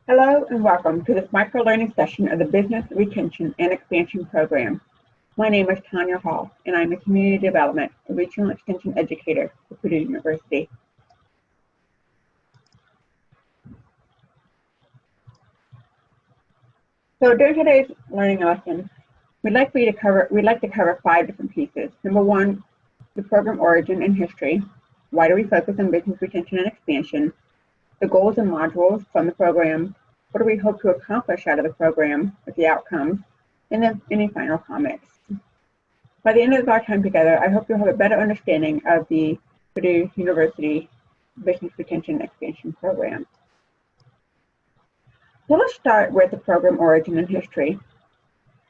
Hello and welcome to this micro-learning session of the Business Retention and Expansion Program. My name is Tanya Hall, and I'm a Community Development and Regional Extension Educator for Purdue University. So during today's learning lesson, we'd like to cover 5 different pieces. Number 1, the program origin and history. Why do we focus on business retention and expansion? The goals and modules from the program. What do we hope to accomplish out of the program with the outcomes? And then any final comments. By the end of our time together, I hope you'll have a better understanding of the Purdue University Business Retention and Expansion Program. So let's start with the program origin and history.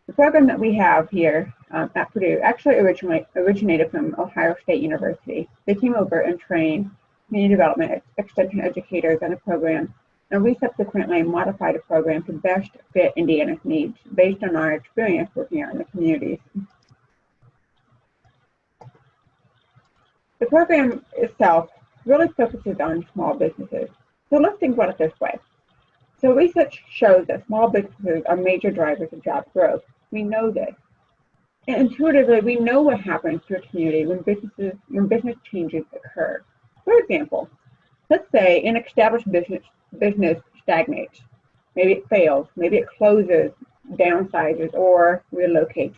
The program that we have here at Purdue actually originated from Ohio State University. They came over and trained community development extension educators on the program, and we subsequently modified the program to best fit Indiana's needs based on our experience working out in the communities. The program itself really focuses on small businesses. So let's think about it this way. So research shows that small businesses are major drivers of job growth. We know this. And intuitively, we know what happens to a community when business changes occur. For example, let's say an established business stagnates. Maybe it fails, maybe it closes, downsizes, or relocates.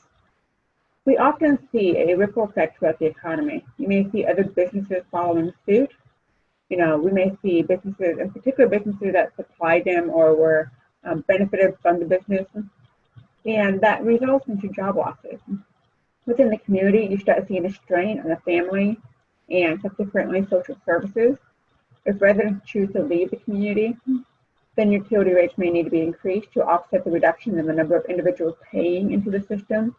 We often see a ripple effect throughout the economy. You may see other businesses following suit. We may see businesses, in particular businesses that supplied them or were benefited from the business, and that results into job losses. Within the community, you start seeing a strain on the family and subsequently social services. If residents choose to leave the community, then utility rates may need to be increased to offset the reduction in the number of individuals paying into the system.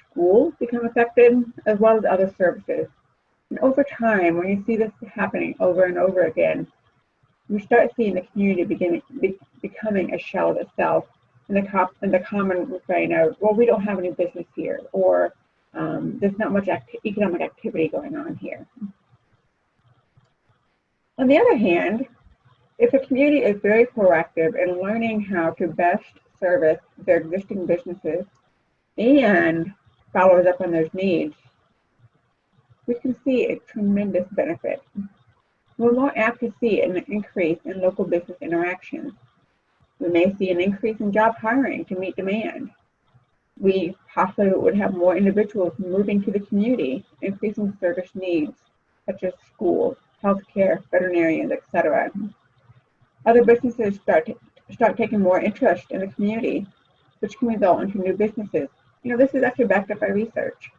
Schools become affected, as well as other services. And over time, when you see this happening over and over again, you start seeing the community becoming a shell of itself, and the common refrain of, well, we don't have any business here, or there's not much economic activity going on here. On the other hand, if a community is very proactive in learning how to best service their existing businesses and follows up on those needs, we can see a tremendous benefit. We're more apt to see an increase in local business interactions. We may see an increase in job hiring to meet demand. We possibly would have more individuals moving to the community, increasing service needs, such as schools, healthcare, veterinarians, etc. Other businesses start taking more interest in the community, which can result into new businesses. This is actually backed up by research.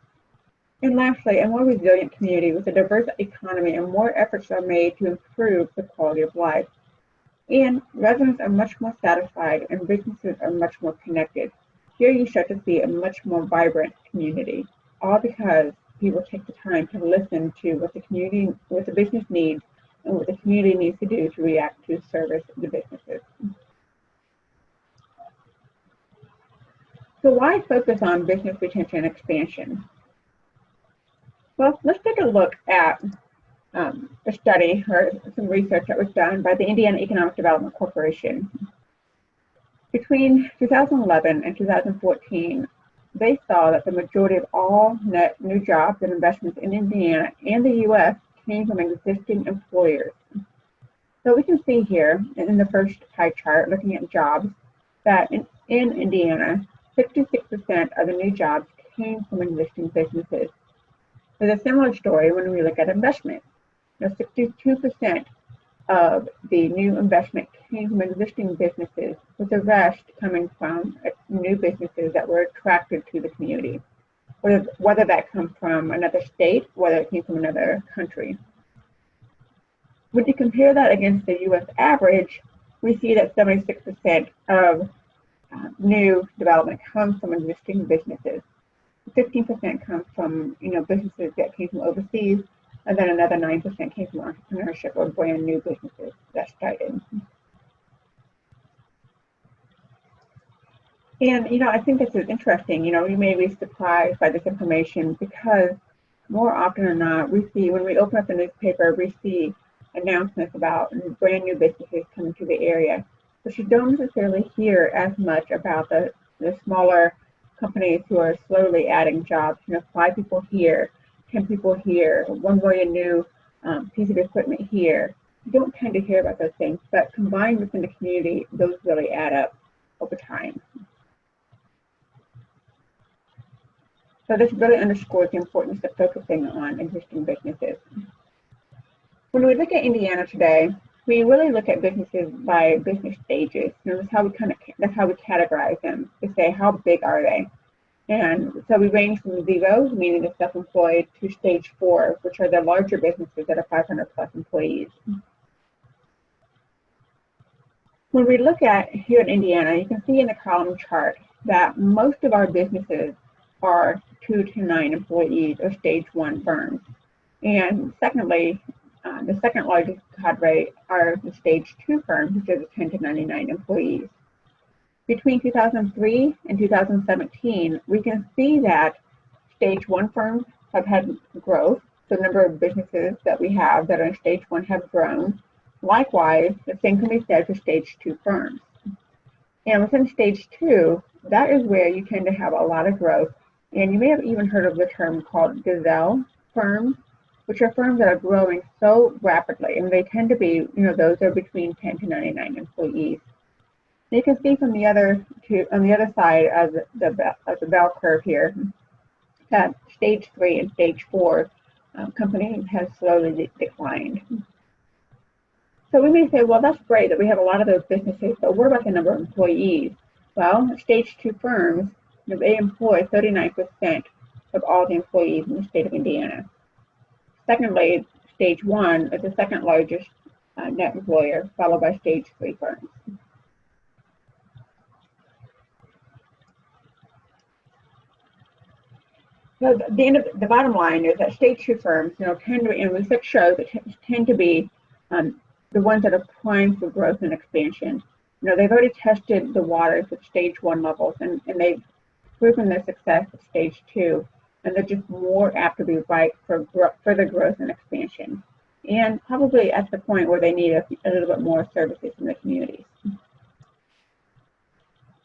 And lastly, a more resilient community with a diverse economy and more efforts are made to improve the quality of life. And residents are much more satisfied and businesses are much more connected. Here you start to see a much more vibrant community, all because people take the time to listen to what the business needs and what the community needs to do to react to service the businesses. So why focus on business retention and expansion? Well, let's take a look at a study or some research that was done by the Indiana Economic Development Corporation. Between 2011 and 2014, they saw that the majority of all net new jobs and investments in Indiana and the U.S. came from existing employers. So we can see here in the first pie chart, looking at jobs, that in Indiana, 66% of the new jobs came from existing businesses. There's a similar story when we look at investment. 62% of the new investment came from existing businesses, with the rest coming from new businesses that were attracted to the community, whether that comes from another state, whether it came from another country. When you compare that against the U.S. average, we see that 76% of new development comes from existing businesses. 15% comes from businesses that came from overseas, and then another 9% came from entrepreneurship or brand new businesses that started. And I think this is interesting. You may be surprised by this information because more often than not, we see when we open up the newspaper, we see announcements about brand new businesses coming to the area. but you don't necessarily hear as much about the smaller companies who are slowly adding jobs. 5 people here, 10 people here, 1 million new piece of equipment here. You don't tend to hear about those things, but combined within the community, those really add up over time. So this really underscores the importance of focusing on existing businesses. When we look at Indiana today, we really look at businesses by business stages. That's how we categorize them to say how big are they. And so we range from zero, meaning the self-employed, to stage 4, which are the larger businesses that are 500 plus employees. When we look at here in Indiana, you can see in the column chart that most of our businesses are 2 to 9 employees or stage 1 firms. And secondly, the second largest cadre are the stage 2 firms, which is 10 to 99 employees. Between 2003 and 2017, we can see that stage 1 firms have had growth. So the number of businesses that we have that are in stage 1 have grown. Likewise, the same can be said for stage 2 firms. And within stage 2, that is where you tend to have a lot of growth. And you may have even heard of the term called gazelle firms, which are firms that are growing so rapidly. And they tend to be, those are between 10 to 99 employees. You can see from the other on the other side of the bell curve here that stage 3 and stage 4 companies have slowly declined. So we may say, well, that's great that we have a lot of those businesses, but what about the number of employees? Well, stage 2 firms, they employ 39% of all the employees in the state of Indiana. Secondly, stage 1 is the second largest net employer, followed by stage 3 firms. So the bottom line is that stage 2 firms, tend to, and research shows that tend to be the ones that are primed for growth and expansion. They've already tested the waters at stage 1 levels, and they've proven their success at stage 2, and they're just more apt to be right for further growth and expansion, and probably at the point where they need a little bit more services from the communities.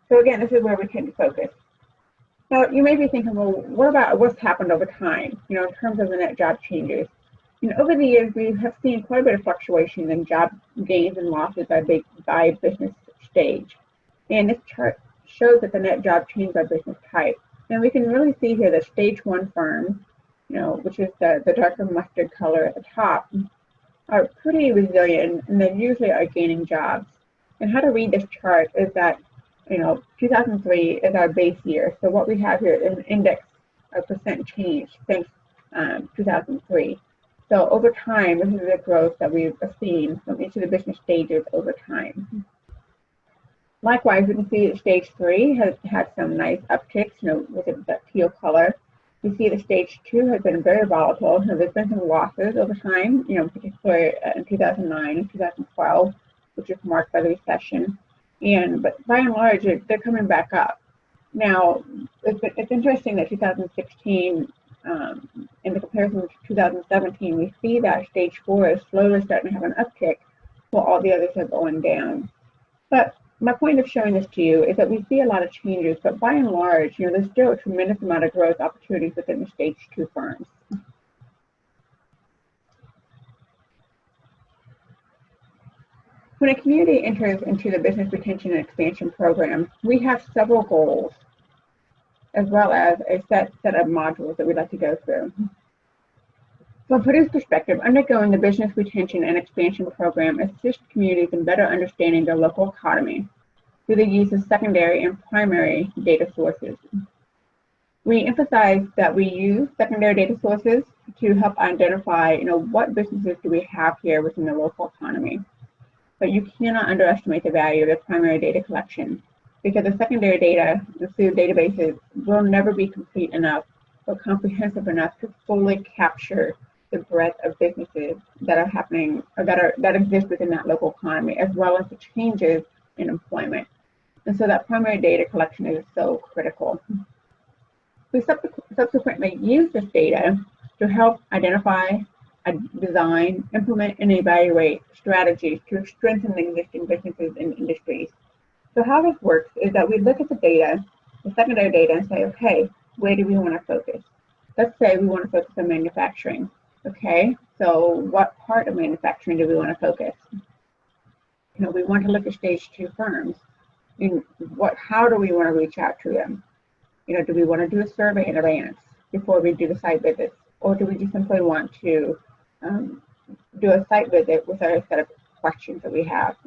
So again, this is where we tend to focus. Now, you may be thinking, well, what about what's happened over time, in terms of the net job changes? Over the years, we have seen quite a bit of fluctuation in job gains and losses by business stage. And this chart shows that the net job change by business type. And we can really see here that stage 1 firms, which is the darker mustard color at the top, are pretty resilient, and they usually are gaining jobs. And how to read this chart is that 2003 is our base year. So what we have here is an index of percent change since 2003. So over time, this is the growth that we've seen from each of the business stages over time. Likewise, we can see that stage 3 has had some nice upticks, with that teal color. We see that stage 2 has been very volatile. There's been some losses over time, particularly in 2009 and 2012, which was marked by the recession. But by and large, they're coming back up. Now, it's interesting that 2016, in the comparison to 2017, we see that stage 4 is slowly starting to have an uptick, while all the others are going down. But my point of showing this to you is that we see a lot of changes, but by and large, there's still a tremendous amount of growth opportunities within the stage 2 firms. When a community enters into the Business Retention and Expansion Program, we have several goals, as well as a set of modules that we'd like to go through. From Purdue's perspective, undergoing the Business Retention and Expansion Program assists communities in better understanding their local economy through the use of secondary and primary data sources. We emphasize that we use secondary data sources to help identify, what businesses do we have here within the local economy. But you cannot underestimate the value of the primary data collection, because the secondary data through databases will never be complete enough or comprehensive enough to fully capture the breadth of businesses that are happening or that exist within that local economy, as well as the changes in employment. And so that primary data collection is so critical. We subsequently use this data to help identify, design, implement, and evaluate strategies to strengthen the existing businesses and industries. So how this works is that we look at the data, the secondary data, and say, okay, where do we want to focus? Let's say we want to focus on manufacturing. Okay, so what part of manufacturing do we want to focus? We want to look at stage 2 firms. How do we want to reach out to them? Do we want to do a survey in advance before we do the site visits? Or do we just simply want to do a site visit with our set of questions that we have?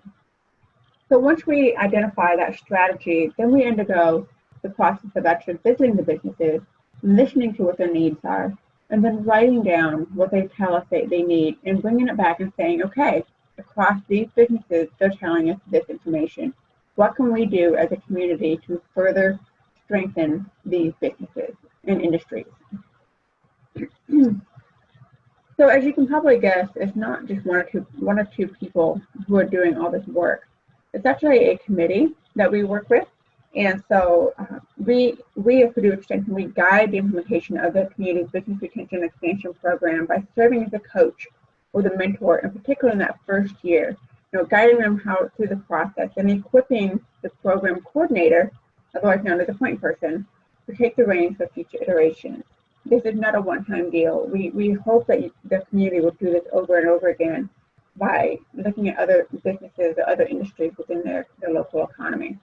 So once we identify that strategy, then we undergo the process of actually visiting the businesses, listening to what their needs are, and then writing down what they tell us they need and bringing it back and saying, okay, across these businesses, they're telling us this information. What can we do as a community to further strengthen these businesses and industries? So as you can probably guess, it's not just one or two people who are doing all this work. It's actually a committee that we work with. And so we at Purdue Extension, we guide the implementation of the community business retention expansion program by serving as a coach or the mentor, in particular in that first year, guiding them through the process and equipping the program coordinator, otherwise known as a point person, to take the reins for future iterations. This is not a one-time deal. We hope that the community will do this over and over again by looking at other businesses or other industries within their local economy.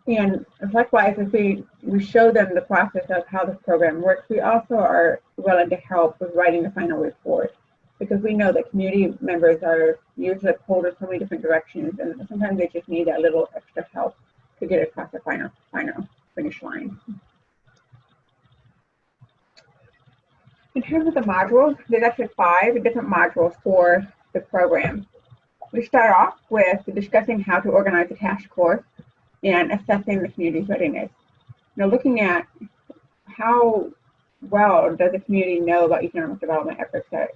And likewise, as we show them the process of how this program works, we also are willing to help with writing the final report, because we know that community members are usually pulled in so many different directions, and sometimes they just need that little extra help to get across the final finish line. In terms of the modules, there's actually 5 different modules for the program. We start off with discussing how to organize a task force and assessing the community's readiness. Looking at how well does the community know about economic development efforts that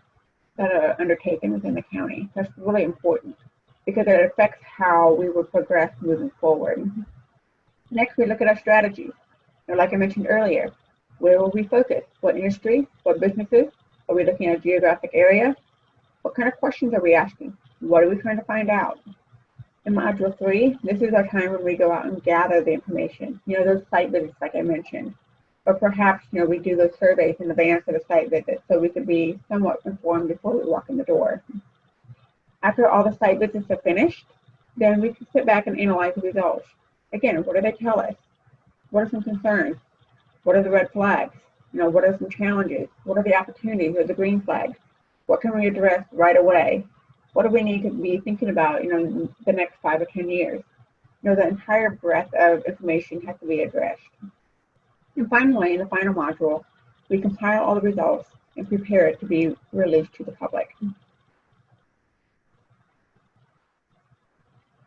are undertaken within the county. That's really important because it affects how we will progress moving forward. Next, we look at our strategies. Like I mentioned earlier, where will we focus? What industry? What businesses? Are we looking at a geographic area? What kind of questions are we asking? What are we trying to find out? In Module 3, this is our time when we go out and gather the information. Those site visits like I mentioned. Or perhaps, we do those surveys in advance of the site visit so we can be somewhat informed before we walk in the door. After all the site visits are finished, then we can sit back and analyze the results. Again, what do they tell us? What are some concerns? What are the red flags? What are some challenges? What are the opportunities or the green flags? What can we address right away? What do we need to be thinking about, in the next 5 or 10 years? The entire breadth of information has to be addressed. And finally, in the final module, we compile all the results and prepare it to be released to the public.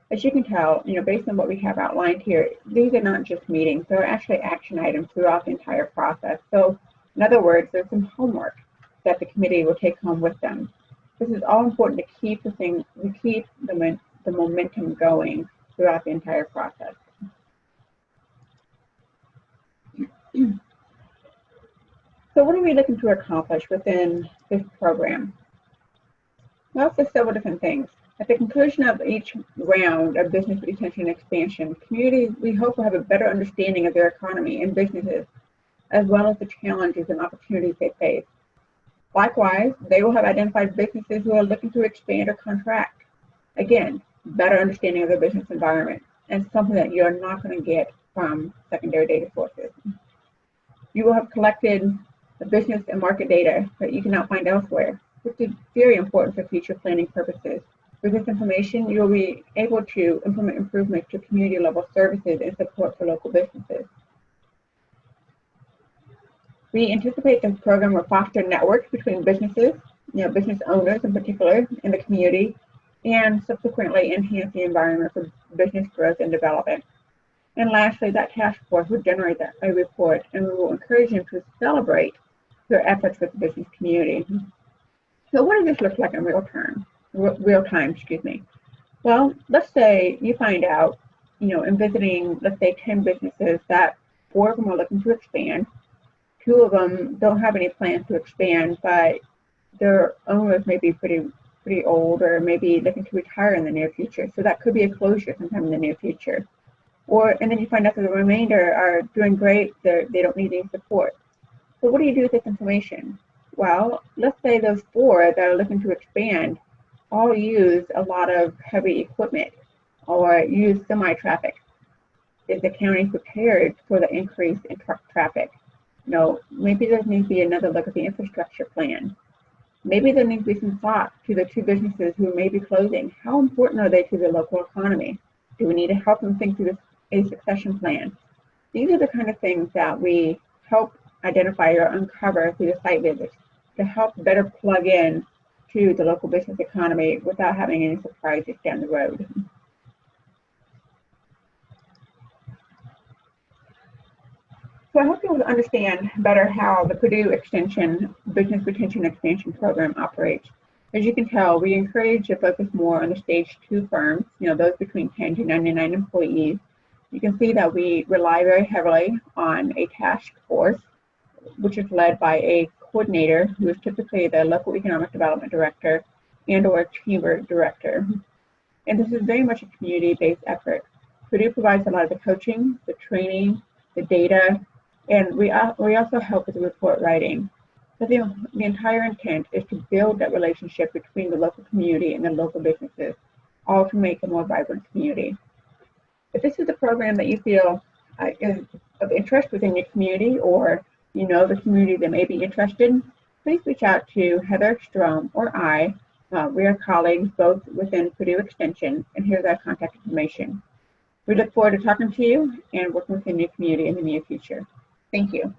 As you can tell, based on what we have outlined here, these are not just meetings, they're actually action items throughout the entire process. So, in other words, there's some homework that the committee will take home with them. This is all important to keep the momentum going throughout the entire process. So what are we looking to accomplish within this program? Well, there's several different things. At the conclusion of each round of business retention and expansion, communities, we hope, will have a better understanding of their economy and businesses, as well as the challenges and opportunities they face. Likewise, they will have identified businesses who are looking to expand or contract. Again, better understanding of their business environment, and something that you're not going to get from secondary data sources. You will have collected the business and market data that you cannot find elsewhere, which is very important for future planning purposes. With this information, you will be able to implement improvements to community-level services and support for local businesses. We anticipate this program will foster networks between businesses, business owners in particular, in the community, and subsequently enhance the environment for business growth and development. And lastly, that task force will generate a report, and we will encourage them to celebrate their efforts with the business community. So what does this look like in real time? Well, let's say you find out, in visiting, let's say 10 businesses, that 4 of them are looking to expand. 2 of them don't have any plans to expand, but their owners may be pretty pretty old or maybe looking to retire in the near future. So that could be a closure sometime in the near future. And then you find out that the remainder are doing great, they don't need any support. So what do you do with this information? Well, let's say those 4 that are looking to expand all use a lot of heavy equipment or use semi-traffic. Is the county prepared for the increase in truck traffic? No, maybe there needs to be another look at the infrastructure plan. Maybe there needs to be some thought to the 2 businesses who may be closing. How important are they to the local economy? Do we need to help them think through a succession plan? These are the kind of things that we help identify or uncover through the site visits to help better plug in to the local business economy without having any surprises down the road. So I hope you'll understand better how the Purdue Extension Business Retention Expansion Program operates. As you can tell, we encourage to focus more on the stage 2 firms, those between 10 to 99 employees. You can see that we rely very heavily on a task force, which is led by a coordinator who is typically the local economic development director and or chamber director. And this is very much a community-based effort. Purdue provides a lot of the coaching, the training, the data, and we also help with the report writing. But the entire intent is to build that relationship between the local community and the local businesses, all to make a more vibrant community. If this is a program that you feel is of interest within your community, or the community that may be interested, please reach out to Heather Strom or I. We are colleagues both within Purdue Extension, and here's our contact information. We look forward to talking to you and working within your community in the near future. Thank you.